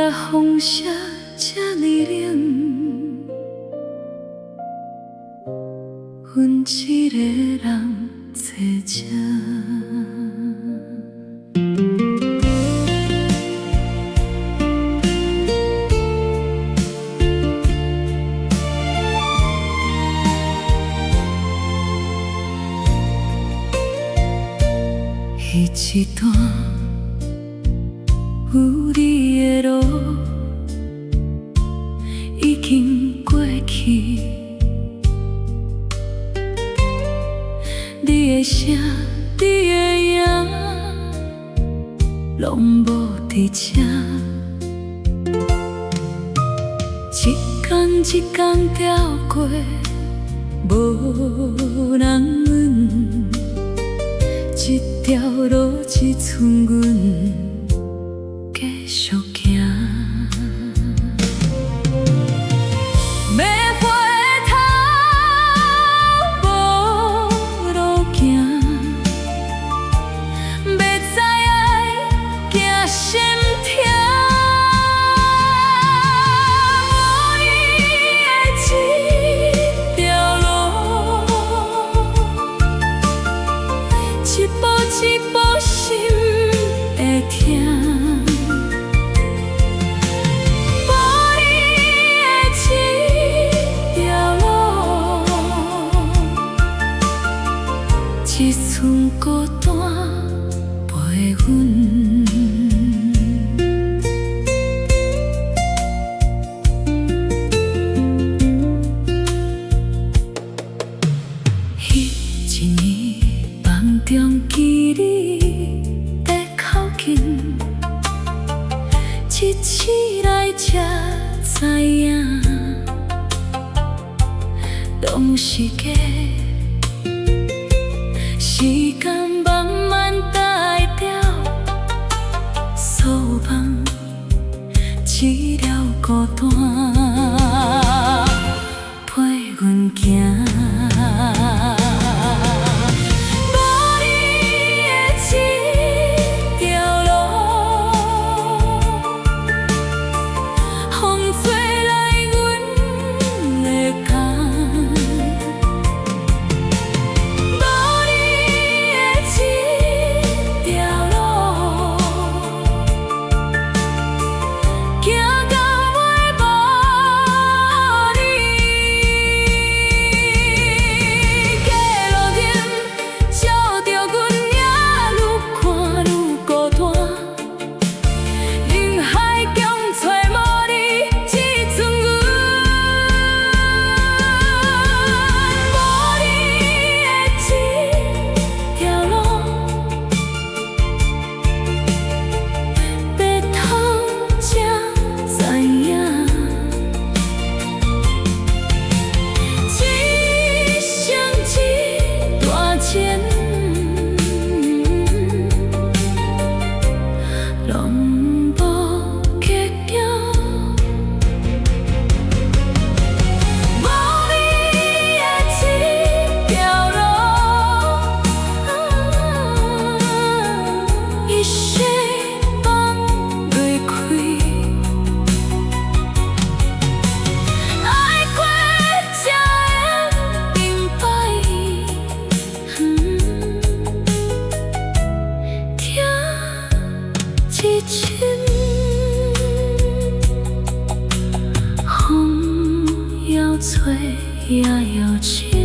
夜风声这呢冷，阮一个人坐这。迄一段有你的路，已经过去。你的声，你的影，拢无伫这。一天一天跳过，无人问。一条路只剩阮继续行，要回头无路行，要知爱行心痛。无你的这条路，一步一步心会痛，无你的这条路，只剩孤单陪阮。迄一年梦中记你在靠近，一次来才知影，拢是假。时间慢慢带掉所有梦，只了孤单陪阮行。风要吹也要吹。